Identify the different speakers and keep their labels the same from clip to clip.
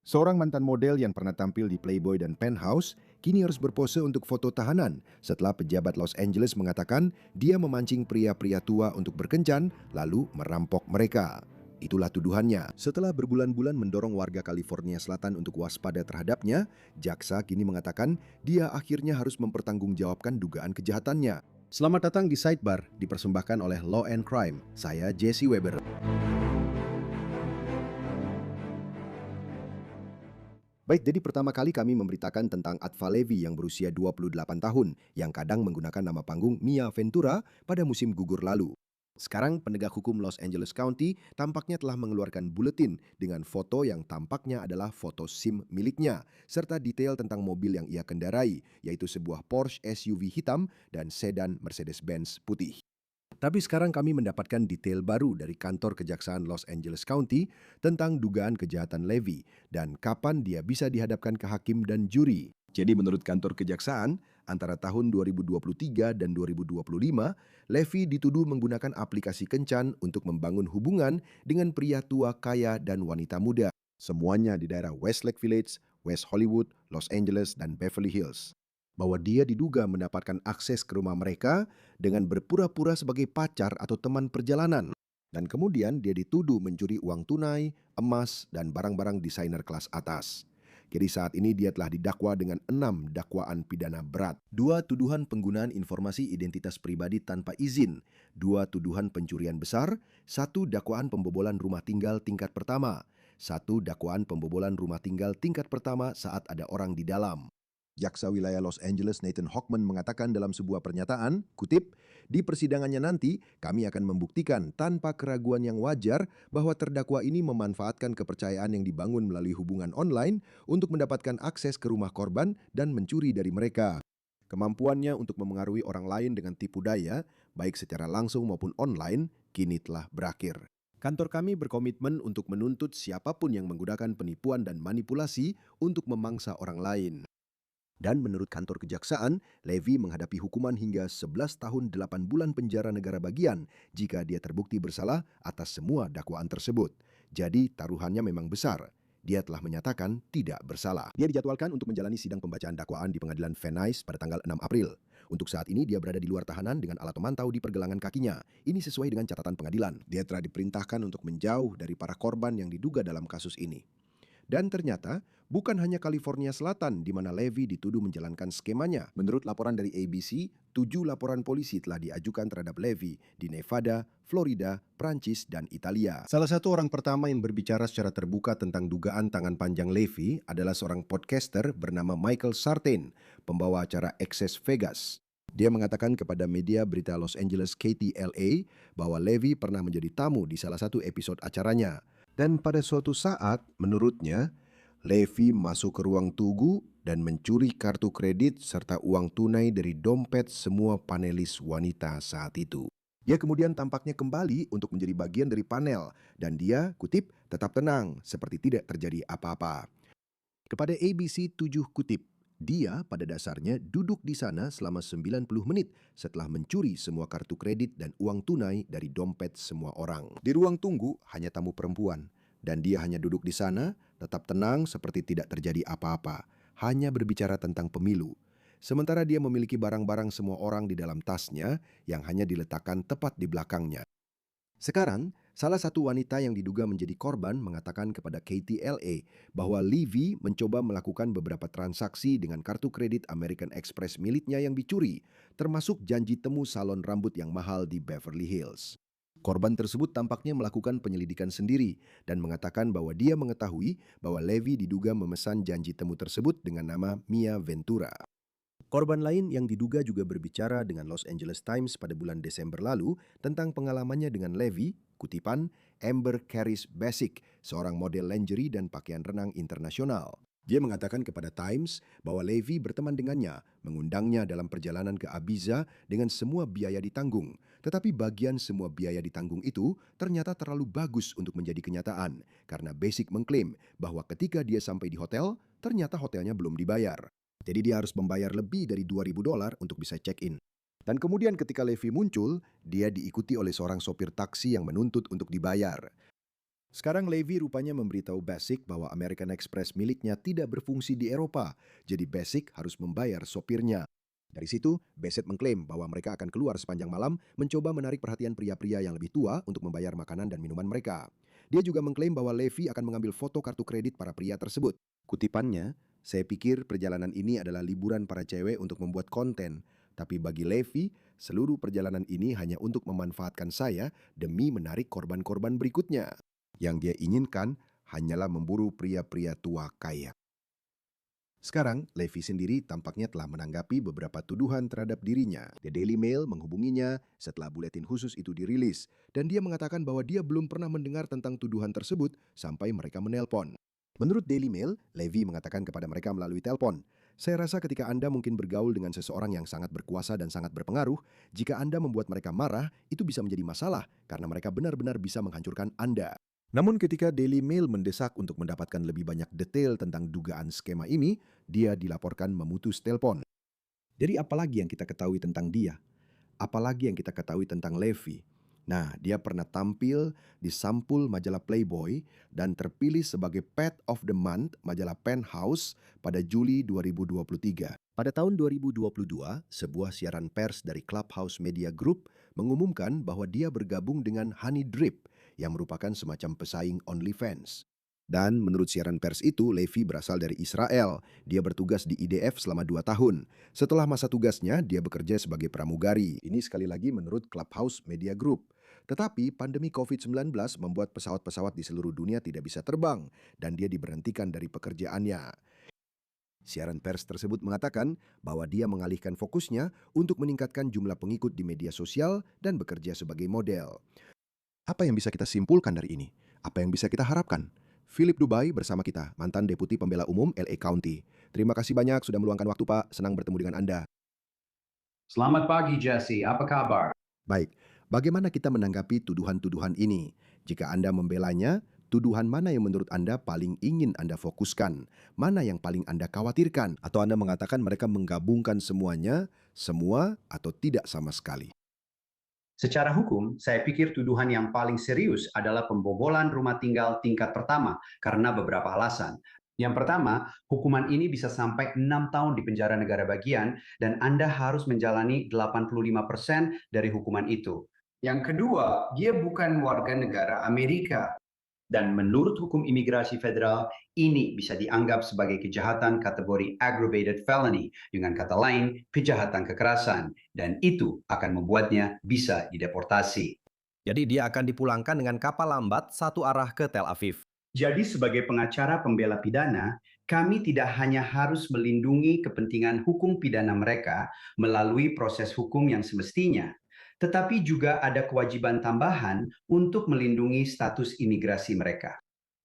Speaker 1: Seorang mantan model yang pernah tampil di Playboy dan Penthouse kini harus berpose untuk foto tahanan setelah pejabat Los Angeles mengatakan dia memancing pria-pria tua untuk berkencan lalu merampok mereka. Itulah tuduhannya. Setelah berbulan-bulan mendorong warga California Selatan untuk waspada terhadapnya, jaksa kini mengatakan dia akhirnya harus mempertanggungjawabkan dugaan kejahatannya. Selamat datang di Sidebar, dipersembahkan oleh Law and Crime. Saya Jesse Weber. Baik, jadi pertama kali kami memberitakan tentang Atva Levy yang berusia 28 tahun yang kadang menggunakan nama panggung Mia Ventura pada musim gugur lalu. Sekarang penegak hukum Los Angeles County tampaknya telah mengeluarkan buletin dengan foto yang tampaknya adalah foto SIM miliknya serta detail tentang mobil yang ia kendarai, yaitu sebuah Porsche SUV hitam dan sedan Mercedes-Benz putih. Tapi sekarang kami mendapatkan detail baru dari kantor Kejaksaan Los Angeles County tentang dugaan kejahatan Levy dan kapan dia bisa dihadapkan ke hakim dan juri. Jadi menurut kantor Kejaksaan, antara tahun 2023 dan 2025, Levy dituduh menggunakan aplikasi kencan untuk membangun hubungan dengan pria tua kaya dan wanita muda. Semuanya di daerah Westlake Village, West Hollywood, Los Angeles, dan Beverly Hills. Bahwa dia diduga mendapatkan akses ke rumah mereka dengan berpura-pura sebagai pacar atau teman perjalanan. Dan kemudian dia dituduh mencuri uang tunai, emas, dan barang-barang desainer kelas atas. Jadi saat ini dia telah didakwa dengan 6 dakwaan pidana berat. 2 tuduhan penggunaan informasi identitas pribadi tanpa izin, 2 tuduhan pencurian besar, 1 dakwaan pembobolan rumah tinggal tingkat pertama, 1 dakwaan pembobolan rumah tinggal tingkat pertama saat ada orang di dalam. Jaksa wilayah Los Angeles Nathan Hochman mengatakan dalam sebuah pernyataan, kutip, "Di persidangannya nanti, kami akan membuktikan tanpa keraguan yang wajar bahwa terdakwa ini memanfaatkan kepercayaan yang dibangun melalui hubungan online untuk mendapatkan akses ke rumah korban dan mencuri dari mereka. Kemampuannya untuk memengaruhi orang lain dengan tipu daya, baik secara langsung maupun online, kini telah berakhir. Kantor kami berkomitmen untuk menuntut siapapun yang menggunakan penipuan dan manipulasi untuk memangsa orang lain." Dan menurut kantor kejaksaan, Levy menghadapi hukuman hingga 11 tahun 8 bulan penjara negara bagian jika dia terbukti bersalah atas semua dakwaan tersebut. Jadi taruhannya memang besar. Dia telah menyatakan tidak bersalah. Dia dijadwalkan untuk menjalani sidang pembacaan dakwaan di pengadilan Van Nuys pada tanggal 6 April. Untuk saat ini dia berada di luar tahanan dengan alat pemantau di pergelangan kakinya. Ini sesuai dengan catatan pengadilan. Dia telah diperintahkan untuk menjauh dari para korban yang diduga dalam kasus ini. Dan ternyata, bukan hanya California Selatan di mana Levy dituduh menjalankan skemanya. Menurut laporan dari ABC, 7 laporan polisi telah diajukan terhadap Levy di Nevada, Florida, Prancis, dan Italia. Salah satu orang pertama yang berbicara secara terbuka tentang dugaan tangan panjang Levy adalah seorang podcaster bernama Michael Sartain, pembawa acara Access Vegas. Dia mengatakan kepada media berita Los Angeles KTLA bahwa Levy pernah menjadi tamu di salah satu episode acaranya. Dan pada suatu saat, menurutnya, Levy masuk ke ruang tunggu dan mencuri kartu kredit serta uang tunai dari dompet semua panelis wanita saat itu. Dia kemudian tampaknya kembali untuk menjadi bagian dari panel dan dia, kutip, tetap tenang seperti tidak terjadi apa-apa. Kepada ABC 7 kutip, dia pada dasarnya duduk di sana selama 90 menit setelah mencuri semua kartu kredit dan uang tunai dari dompet semua orang. Di ruang tunggu hanya tamu perempuan dan dia hanya duduk di sana tetap tenang seperti tidak terjadi apa-apa, hanya berbicara tentang pemilu. Sementara dia memiliki barang-barang semua orang di dalam tasnya yang hanya diletakkan tepat di belakangnya. Sekarang, salah satu wanita yang diduga menjadi korban mengatakan kepada KTLA bahwa Levy mencoba melakukan beberapa transaksi dengan kartu kredit American Express miliknya yang dicuri, termasuk janji temu salon rambut yang mahal di Beverly Hills. Korban tersebut tampaknya melakukan penyelidikan sendiri dan mengatakan bahwa dia mengetahui bahwa Levy diduga memesan janji temu tersebut dengan nama Mia Ventura. Korban lain yang diduga juga berbicara dengan Los Angeles Times pada bulan Desember lalu tentang pengalamannya dengan Levy, kutipan, Amber Caris Basic, seorang model lingerie dan pakaian renang internasional. Dia mengatakan kepada Times bahwa Levy berteman dengannya, mengundangnya dalam perjalanan ke Ibiza dengan semua biaya ditanggung. Tetapi bagian semua biaya ditanggung itu ternyata terlalu bagus untuk menjadi kenyataan, karena Basic mengklaim bahwa ketika dia sampai di hotel, ternyata hotelnya belum dibayar. Jadi dia harus membayar lebih dari $2.000 untuk bisa check-in. Dan kemudian ketika Levy muncul, dia diikuti oleh seorang sopir taksi yang menuntut untuk dibayar. Sekarang Levy rupanya memberitahu Basic bahwa American Express miliknya tidak berfungsi di Eropa, jadi Basic harus membayar sopirnya. Dari situ, Bassett mengklaim bahwa mereka akan keluar sepanjang malam mencoba menarik perhatian pria-pria yang lebih tua untuk membayar makanan dan minuman mereka. Dia juga mengklaim bahwa Levy akan mengambil foto kartu kredit para pria tersebut. Kutipannya, "Saya pikir perjalanan ini adalah liburan para cewek untuk membuat konten, tapi bagi Levy, seluruh perjalanan ini hanya untuk memanfaatkan saya demi menarik korban-korban berikutnya. Yang dia inginkan hanyalah memburu pria-pria tua kaya." Sekarang, Levy sendiri tampaknya telah menanggapi beberapa tuduhan terhadap dirinya. The Daily Mail menghubunginya setelah buletin khusus itu dirilis, dan dia mengatakan bahwa dia belum pernah mendengar tentang tuduhan tersebut sampai mereka menelpon. Menurut Daily Mail, Levy mengatakan kepada mereka melalui telepon, "Saya rasa ketika Anda mungkin bergaul dengan seseorang yang sangat berkuasa dan sangat berpengaruh, jika Anda membuat mereka marah, itu bisa menjadi masalah karena mereka benar-benar bisa menghancurkan Anda." Namun ketika Daily Mail mendesak untuk mendapatkan lebih banyak detail tentang dugaan skema ini, dia dilaporkan memutus telepon. Jadi apalagi yang kita ketahui tentang dia? Apalagi yang kita ketahui tentang Levy? Nah, dia pernah tampil di sampul majalah Playboy dan terpilih sebagai Pet of the Month majalah Penthouse pada Juli 2023. Pada tahun 2022, sebuah siaran pers dari Clubhouse Media Group mengumumkan bahwa dia bergabung dengan Honey Drip yang merupakan semacam pesaing OnlyFans. Dan menurut siaran pers itu, Levy berasal dari Israel. Dia bertugas di IDF selama 2 tahun. Setelah masa tugasnya, dia bekerja sebagai pramugari. Ini sekali lagi menurut Clubhouse Media Group. Tetapi pandemi COVID-19 membuat pesawat-pesawat di seluruh dunia tidak bisa terbang dan dia diberhentikan dari pekerjaannya. Siaran pers tersebut mengatakan bahwa dia mengalihkan fokusnya untuk meningkatkan jumlah pengikut di media sosial dan bekerja sebagai model. Apa yang bisa kita simpulkan dari ini? Apa yang bisa kita harapkan? Philip Dubai bersama kita, mantan Deputi Pembela Umum LA County. Terima kasih banyak sudah meluangkan waktu, Pak. Senang bertemu dengan Anda.
Speaker 2: Selamat pagi, Jesse. Apa kabar?
Speaker 1: Baik, bagaimana kita menanggapi tuduhan-tuduhan ini? Jika Anda membelanya, tuduhan mana yang menurut Anda paling ingin Anda fokuskan? Mana yang paling Anda khawatirkan? Atau Anda mengatakan mereka menggabungkan semuanya, semua, atau tidak sama sekali?
Speaker 2: Secara hukum, saya pikir tuduhan yang paling serius adalah pembobolan rumah tinggal tingkat pertama karena beberapa alasan. Yang pertama, hukuman ini bisa sampai 6 tahun di penjara negara bagian dan Anda harus menjalani 85% dari hukuman itu. Yang kedua, dia bukan warga negara Amerika. Dan menurut hukum imigrasi federal, ini bisa dianggap sebagai kejahatan kategori aggravated felony, dengan kata lain, kejahatan kekerasan, dan itu akan membuatnya bisa dideportasi.
Speaker 3: Jadi dia akan dipulangkan dengan kapal lambat satu arah ke Tel Aviv.
Speaker 2: Jadi sebagai pengacara pembela pidana, kami tidak hanya harus melindungi kepentingan hukum pidana mereka melalui proses hukum yang semestinya, tetapi juga ada kewajiban tambahan untuk melindungi status imigrasi mereka.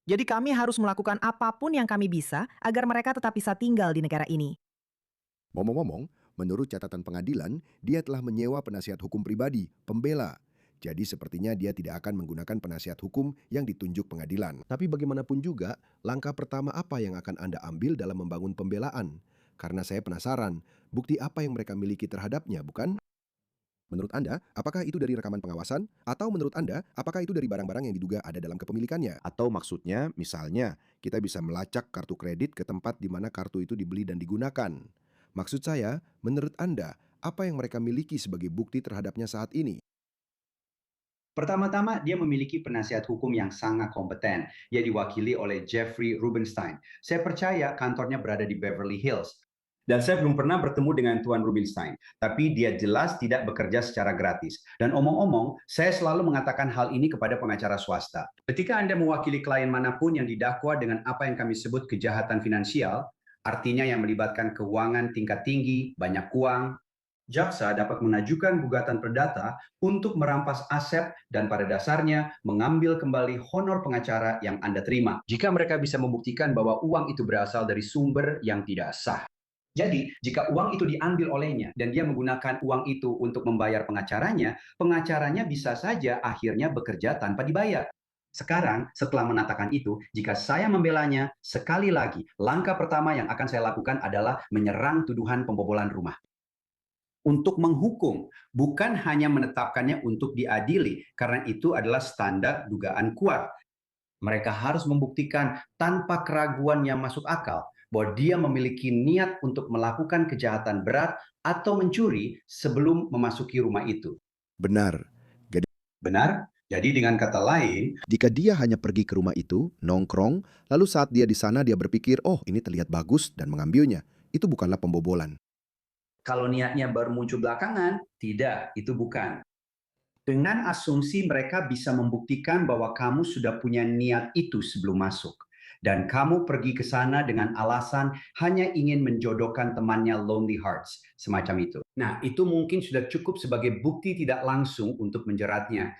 Speaker 4: Jadi kami harus melakukan apapun yang kami bisa agar mereka tetap bisa tinggal di negara ini.
Speaker 1: Ngomong-ngomong, menurut catatan pengadilan, dia telah menyewa penasihat hukum pribadi, pembela. Jadi sepertinya dia tidak akan menggunakan penasihat hukum yang ditunjuk pengadilan. Tapi bagaimanapun juga, langkah pertama apa yang akan Anda ambil dalam membangun pembelaan? Karena saya penasaran, bukti apa yang mereka miliki terhadapnya, bukan? Menurut Anda, apakah itu dari rekaman pengawasan? Atau menurut Anda, apakah itu dari barang-barang yang diduga ada dalam kepemilikannya? Atau maksudnya, misalnya, kita bisa melacak kartu kredit ke tempat di mana kartu itu dibeli dan digunakan. Maksud saya, menurut Anda, apa yang mereka miliki sebagai bukti terhadapnya saat ini?
Speaker 2: Pertama-tama, dia memiliki penasihat hukum yang sangat kompeten. Ia diwakili oleh Jeffrey Rubenstein. Saya percaya kantornya berada di Beverly Hills. Dan saya belum pernah bertemu dengan Tuan Rubenstein, tapi dia jelas tidak bekerja secara gratis. Dan omong-omong, saya selalu mengatakan hal ini kepada pengacara swasta. Ketika Anda mewakili klien manapun yang didakwa dengan apa yang kami sebut kejahatan finansial, artinya yang melibatkan keuangan tingkat tinggi, banyak uang, jaksa dapat mengajukan gugatan perdata untuk merampas aset dan pada dasarnya mengambil kembali honor pengacara yang Anda terima. Jika mereka bisa membuktikan bahwa uang itu berasal dari sumber yang tidak sah. Jadi, jika uang itu diambil olehnya dan dia menggunakan uang itu untuk membayar pengacaranya, pengacaranya bisa saja akhirnya bekerja tanpa dibayar. Sekarang, setelah menatakan itu, jika saya membelanya, sekali lagi, langkah pertama yang akan saya lakukan adalah menyerang tuduhan pembobolan rumah. Untuk menghukum, bukan hanya menetapkannya untuk diadili, karena itu adalah standar dugaan kuat. Mereka harus membuktikan tanpa keraguan yang masuk akal bahwa dia memiliki niat untuk melakukan kejahatan berat atau mencuri sebelum memasuki rumah itu.
Speaker 1: Benar.
Speaker 2: Benar? Jadi dengan kata lain,
Speaker 1: Jika dia hanya pergi ke rumah itu, nongkrong, lalu saat dia di sana dia berpikir, oh ini terlihat bagus dan mengambilnya. Itu bukanlah pembobolan.
Speaker 2: kalau niatnya baru muncul belakangan, tidak, itu bukan. Dengan asumsi mereka bisa membuktikan bahwa kamu sudah punya niat itu sebelum masuk. Dan kamu pergi ke sana dengan alasan hanya ingin menjodohkan temannya Lonely Hearts, semacam itu. Nah, itu mungkin sudah cukup sebagai bukti tidak langsung untuk menjeratnya.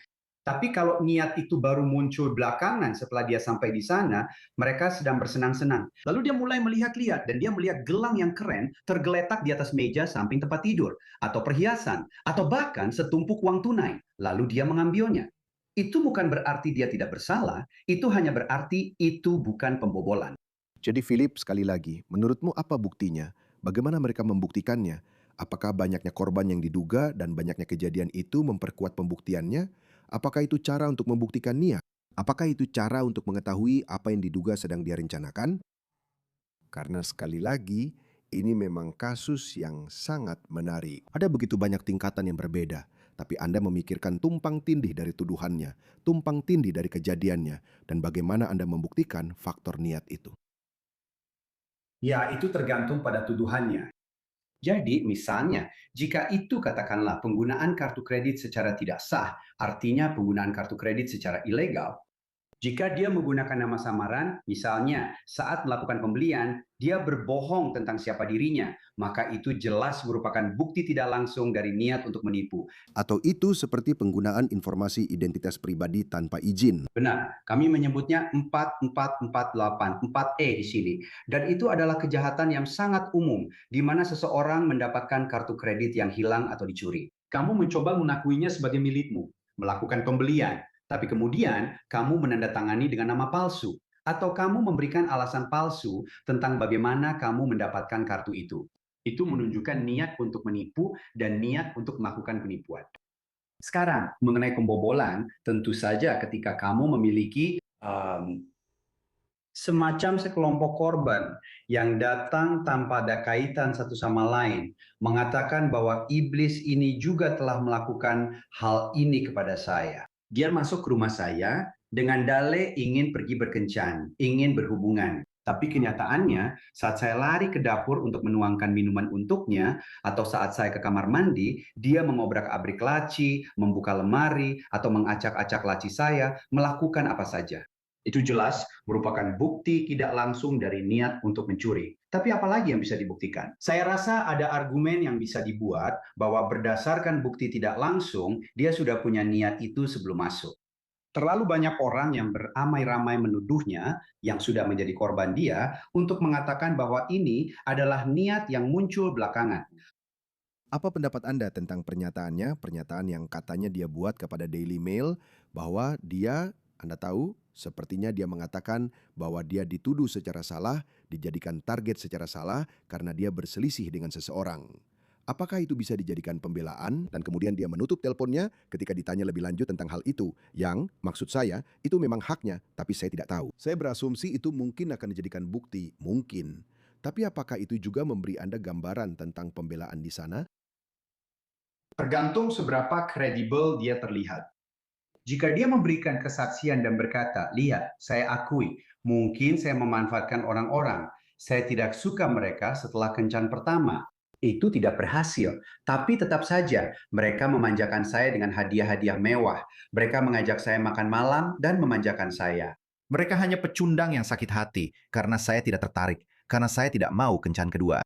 Speaker 2: Tapi kalau niat itu baru muncul belakangan setelah dia sampai di sana, mereka sedang bersenang-senang. Lalu dia mulai melihat-lihat dan dia melihat gelang yang keren tergeletak di atas meja samping tempat tidur, atau perhiasan, atau bahkan setumpuk uang tunai. Lalu dia mengambilnya. Itu bukan berarti dia tidak bersalah, itu hanya berarti itu bukan pembobolan.
Speaker 1: Jadi Philip, sekali lagi, menurutmu apa buktinya? Bagaimana mereka membuktikannya? Apakah banyaknya korban yang diduga dan banyaknya kejadian itu memperkuat pembuktiannya? Apakah itu cara untuk membuktikan niat? Apakah itu cara untuk mengetahui apa yang diduga sedang dia rencanakan? Karena sekali lagi, ini memang kasus yang sangat menarik. Ada begitu banyak tingkatan yang berbeda, tapi Anda memikirkan tumpang tindih dari tuduhannya, tumpang tindih dari kejadiannya, dan bagaimana Anda membuktikan faktor niat itu.
Speaker 2: Ya, itu tergantung pada tuduhannya. Jadi, misalnya, jika itu katakanlah penggunaan kartu kredit secara tidak sah, artinya penggunaan kartu kredit secara ilegal. Jika dia menggunakan nama samaran, misalnya saat melakukan pembelian, dia berbohong tentang siapa dirinya, maka itu jelas merupakan bukti tidak langsung dari niat untuk menipu.
Speaker 1: Atau itu seperti penggunaan informasi identitas pribadi tanpa izin.
Speaker 2: Benar, kami menyebutnya 4448, 4E di sini. Dan itu adalah kejahatan yang sangat umum, di mana seseorang mendapatkan kartu kredit yang hilang atau dicuri. Kamu mencoba mengakuinya sebagai milikmu, melakukan pembelian, tapi kemudian kamu menandatangani dengan nama palsu, atau kamu memberikan alasan palsu tentang bagaimana kamu mendapatkan kartu itu. Itu menunjukkan niat untuk menipu dan niat untuk melakukan penipuan. Sekarang, mengenai pembobolan, tentu saja ketika kamu memiliki semacam sekelompok korban yang datang tanpa ada kaitan satu sama lain, mengatakan bahwa iblis ini juga telah melakukan hal ini kepada saya. Dia masuk ke rumah saya dengan dalih ingin pergi berkencan, ingin berhubungan. Tapi kenyataannya, saat saya lari ke dapur untuk menuangkan minuman untuknya, atau saat saya ke kamar mandi, dia mengobrak-abrik laci, membuka lemari, atau mengacak-acak laci saya, melakukan apa saja. Itu jelas merupakan bukti tidak langsung dari niat untuk mencuri. Tapi apalagi yang bisa dibuktikan? Saya rasa ada argumen yang bisa dibuat bahwa berdasarkan bukti tidak langsung, dia sudah punya niat itu sebelum masuk. Terlalu banyak orang yang beramai-ramai menuduhnya, yang sudah menjadi korban dia, untuk mengatakan bahwa ini adalah niat yang muncul belakangan.
Speaker 1: Apa pendapat Anda tentang pernyataannya, pernyataan yang katanya dia buat kepada Daily Mail bahwa dia, Anda tahu, sepertinya dia mengatakan bahwa dia dituduh secara salah, dijadikan target secara salah karena dia berselisih dengan seseorang. Apakah itu bisa dijadikan pembelaan dan kemudian dia menutup teleponnya ketika ditanya lebih lanjut tentang hal itu? Yang, maksud saya, itu memang haknya, tapi saya tidak tahu. Saya berasumsi itu mungkin akan dijadikan bukti, mungkin. Tapi apakah itu juga memberi Anda gambaran tentang pembelaan di sana?
Speaker 2: Tergantung seberapa kredibel dia terlihat. Jika dia memberikan kesaksian dan berkata, lihat, saya akui, mungkin saya memanfaatkan orang-orang. Saya tidak suka mereka setelah kencan pertama. Itu tidak berhasil, tapi tetap saja mereka memanjakan saya dengan hadiah-hadiah mewah. Mereka mengajak saya makan malam dan memanjakan saya.
Speaker 3: Mereka hanya pecundang yang sakit hati karena saya tidak tertarik, karena saya tidak mau kencan kedua.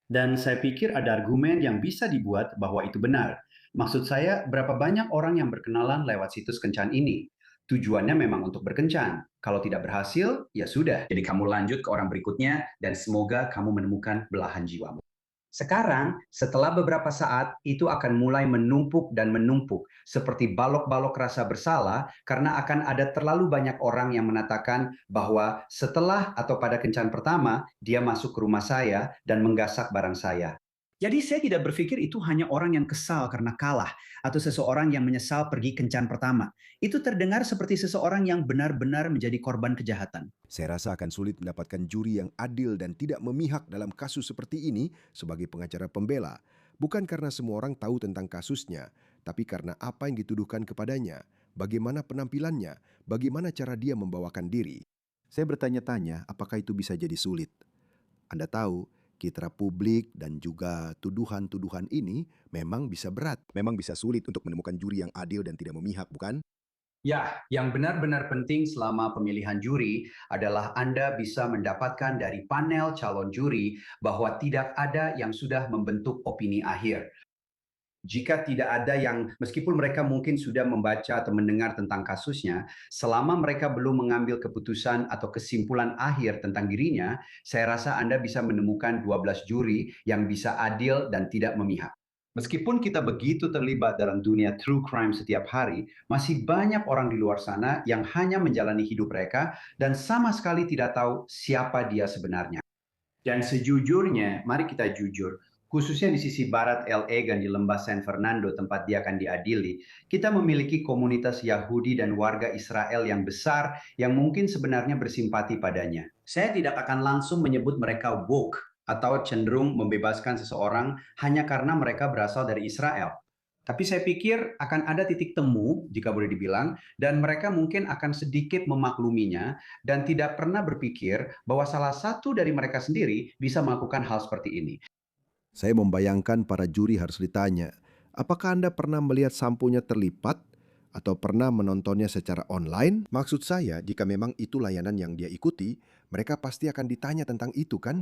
Speaker 2: Dan saya pikir ada argumen yang bisa dibuat bahwa itu benar. Maksud saya, berapa banyak orang yang berkenalan lewat situs kencan ini? Tujuannya memang untuk berkencan. Kalau tidak berhasil, ya sudah. Jadi kamu lanjut ke orang berikutnya dan semoga kamu menemukan belahan jiwamu. Sekarang, setelah beberapa saat, itu akan mulai menumpuk dan menumpuk, seperti balok-balok rasa bersalah, karena akan ada terlalu banyak orang yang mengatakan bahwa setelah atau pada kencan pertama, dia masuk ke rumah saya dan menggasak barang saya. Jadi saya tidak berpikir itu hanya orang yang kesal karena kalah atau seseorang yang menyesal pergi kencan pertama. Itu terdengar seperti seseorang yang benar-benar menjadi korban kejahatan.
Speaker 1: Saya rasa akan sulit mendapatkan juri yang adil dan tidak memihak dalam kasus seperti ini sebagai pengacara pembela. Bukan karena semua orang tahu tentang kasusnya, tapi karena apa yang dituduhkan kepadanya, bagaimana penampilannya, bagaimana cara dia membawakan diri. Saya bertanya-tanya apakah itu bisa jadi sulit. Anda tahu, citra publik dan juga tuduhan-tuduhan ini memang bisa berat. Memang bisa sulit untuk menemukan juri yang adil dan tidak memihak, bukan?
Speaker 2: Ya, yang benar-benar penting selama pemilihan juri adalah Anda bisa mendapatkan dari panel calon juri bahwa tidak ada yang sudah membentuk opini akhir. Jika tidak ada yang, meskipun mereka mungkin sudah membaca atau mendengar tentang kasusnya, selama mereka belum mengambil keputusan atau kesimpulan akhir tentang dirinya, saya rasa Anda bisa menemukan 12 juri yang bisa adil dan tidak memihak. Meskipun kita begitu terlibat dalam dunia true crime setiap hari, masih banyak orang di luar sana yang hanya menjalani hidup mereka dan sama sekali tidak tahu siapa dia sebenarnya. Dan sejujurnya, mari kita jujur, khususnya di sisi barat LA dan di lembah San Fernando tempat dia akan diadili, kita memiliki komunitas Yahudi dan warga Israel yang besar yang mungkin sebenarnya bersimpati padanya. Saya tidak akan langsung menyebut mereka woke atau cenderung membebaskan seseorang hanya karena mereka berasal dari Israel. Tapi saya pikir akan ada titik temu, jika boleh dibilang, dan mereka mungkin akan sedikit memakluminya dan tidak pernah berpikir bahwa salah satu dari mereka sendiri bisa melakukan hal seperti ini.
Speaker 1: Saya membayangkan para juri harus ditanya, apakah Anda pernah melihat samponya terlipat atau pernah menontonnya secara online? Maksud saya, jika memang itu layanan yang dia ikuti, mereka pasti akan ditanya tentang itu, kan?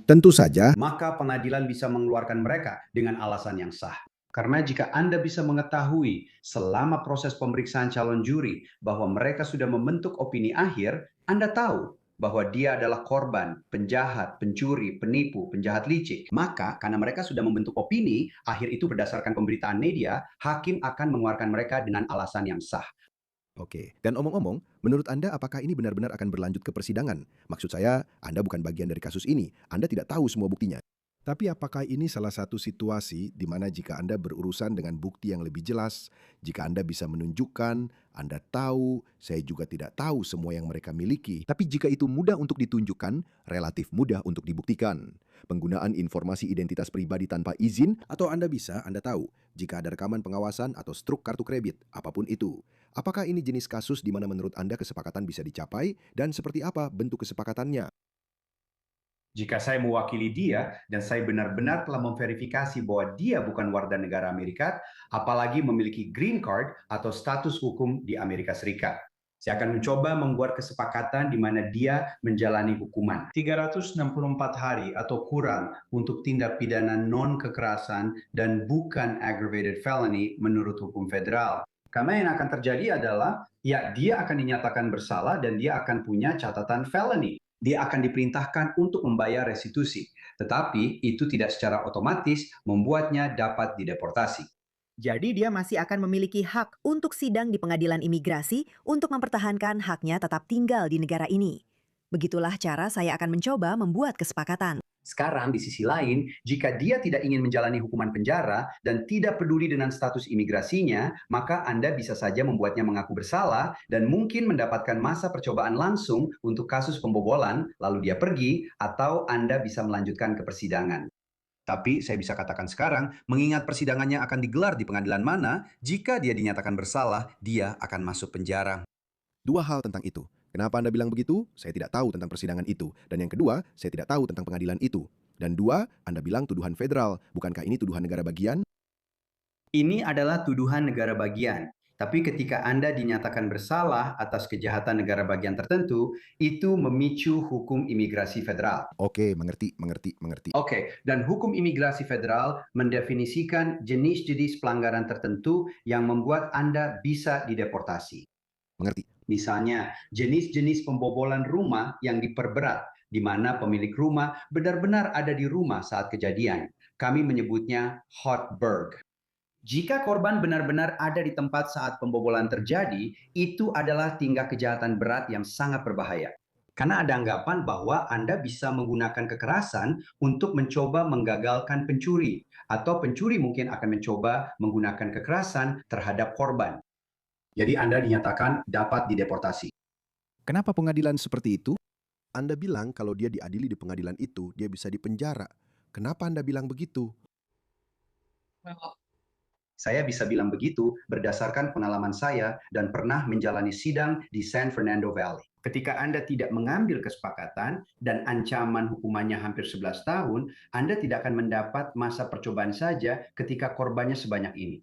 Speaker 1: Tentu saja,
Speaker 2: Maka pengadilan bisa mengeluarkan mereka dengan alasan yang sah. Karena jika Anda bisa mengetahui selama proses pemeriksaan calon juri bahwa mereka sudah membentuk opini akhir, Anda tahu bahwa dia adalah korban, penjahat, pencuri, penipu, penjahat licik. Maka karena mereka sudah membentuk opini, akhir itu berdasarkan pemberitaan media, hakim akan mengeluarkan mereka dengan alasan yang sah.
Speaker 1: oke. Dan omong-omong, menurut Anda apakah ini benar-benar akan berlanjut ke persidangan? Maksud saya, Anda bukan bagian dari kasus ini. Anda tidak tahu semua buktinya. Tapi apakah ini salah satu situasi di mana jika Anda berurusan dengan bukti yang lebih jelas, jika Anda bisa menunjukkan, Anda tahu, saya juga tidak tahu semua yang mereka miliki. Tapi jika itu mudah untuk ditunjukkan, relatif mudah untuk dibuktikan. Penggunaan informasi identitas pribadi tanpa izin, atau Anda tahu, jika ada rekaman pengawasan atau struk kartu kredit, apapun itu. Apakah ini jenis kasus di mana menurut Anda kesepakatan bisa dicapai, dan seperti apa bentuk kesepakatannya?
Speaker 2: Jika saya mewakili dia dan saya benar-benar telah memverifikasi bahwa dia bukan warga negara Amerika, apalagi memiliki green card atau status hukum di Amerika Serikat. Saya akan mencoba membuat kesepakatan di mana dia menjalani hukuman 364 hari atau kurang untuk tindak pidana non-kekerasan dan bukan aggravated felony menurut hukum federal. Karena yang akan terjadi adalah, ya dia akan dinyatakan bersalah dan dia akan punya catatan felony. Dia akan diperintahkan untuk membayar restitusi. Tetapi itu tidak secara otomatis membuatnya dapat dideportasi.
Speaker 4: Jadi dia masih akan memiliki hak untuk sidang di pengadilan imigrasi untuk mempertahankan haknya tetap tinggal di negara ini. Begitulah cara saya akan mencoba membuat kesepakatan.
Speaker 2: Sekarang di sisi lain, jika dia tidak ingin menjalani hukuman penjara dan tidak peduli dengan status imigrasinya, maka Anda bisa saja membuatnya mengaku bersalah dan mungkin mendapatkan masa percobaan langsung untuk kasus pembobolan, lalu dia pergi, atau Anda bisa melanjutkan ke persidangan. Tapi saya bisa katakan sekarang, mengingat persidangannya akan digelar di pengadilan mana, jika dia dinyatakan bersalah, dia akan masuk penjara.
Speaker 1: Dua hal tentang itu. Kenapa Anda bilang begitu? Saya tidak tahu tentang persidangan itu. Dan yang kedua, saya tidak tahu tentang pengadilan itu. Dan dua, Anda bilang tuduhan federal. Bukankah ini tuduhan negara bagian?
Speaker 2: Ini adalah tuduhan negara bagian. Tapi ketika Anda dinyatakan bersalah atas kejahatan negara bagian tertentu, itu memicu hukum imigrasi federal.
Speaker 1: Oke, mengerti.
Speaker 2: Oke, dan hukum imigrasi federal mendefinisikan jenis-jenis pelanggaran tertentu yang membuat Anda bisa dideportasi.
Speaker 1: Mengerti.
Speaker 2: Misalnya, jenis-jenis pembobolan rumah yang diperberat, di mana pemilik rumah benar-benar ada di rumah saat kejadian. Kami menyebutnya hot burg. Jika korban benar-benar ada di tempat saat pembobolan terjadi, itu adalah tindak kejahatan berat yang sangat berbahaya. Karena ada anggapan bahwa Anda bisa menggunakan kekerasan untuk mencoba menggagalkan pencuri, atau pencuri mungkin akan mencoba menggunakan kekerasan terhadap korban. Jadi Anda dinyatakan dapat dideportasi.
Speaker 1: Kenapa pengadilan seperti itu? Anda bilang kalau dia diadili di pengadilan itu, dia bisa dipenjara. Kenapa Anda bilang begitu?
Speaker 2: Saya bisa bilang begitu berdasarkan pengalaman saya dan pernah menjalani sidang di San Fernando Valley. Ketika Anda tidak mengambil kesepakatan dan ancaman hukumannya hampir 11 tahun, Anda tidak akan mendapat masa percobaan saja ketika korbannya sebanyak ini.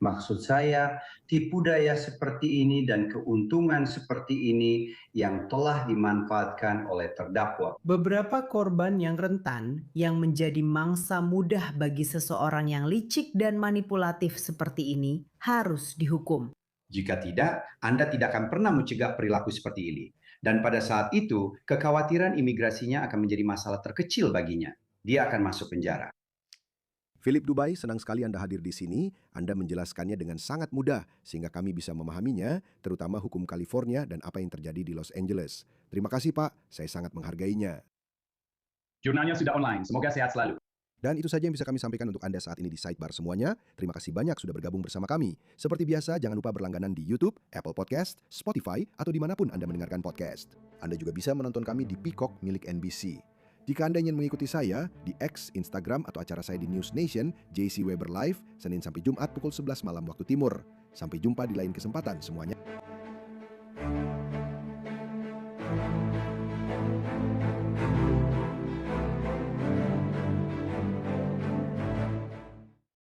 Speaker 2: Maksud saya, tipu daya seperti ini dan keuntungan seperti ini yang telah dimanfaatkan oleh terdakwa.
Speaker 5: Beberapa korban yang rentan yang menjadi mangsa mudah bagi seseorang yang licik dan manipulatif seperti ini harus dihukum.
Speaker 2: Jika tidak, Anda tidak akan pernah mencegah perilaku seperti ini. Dan pada saat itu, kekhawatiran imigrasinya akan menjadi masalah terkecil baginya. Dia akan masuk penjara.
Speaker 1: Philip Dubai, senang sekali Anda hadir di sini. Anda menjelaskannya dengan sangat mudah sehingga kami bisa memahaminya, terutama hukum California dan apa yang terjadi di Los Angeles. Terima kasih Pak, saya sangat menghargainya.
Speaker 2: Jurnalnya sudah online, semoga sehat selalu.
Speaker 1: Dan itu saja yang bisa kami sampaikan untuk Anda saat ini di Sidebar semuanya. Terima kasih banyak sudah bergabung bersama kami. Seperti biasa, jangan lupa berlangganan di YouTube, Apple Podcast, Spotify, atau dimanapun Anda mendengarkan podcast. Anda juga bisa menonton kami di Peacock milik NBC. Jika Anda ingin mengikuti saya di X, Instagram, atau acara saya di News Nation, JC Weber Live, Senin sampai Jumat pukul 11 malam waktu timur. Sampai jumpa di lain kesempatan semuanya.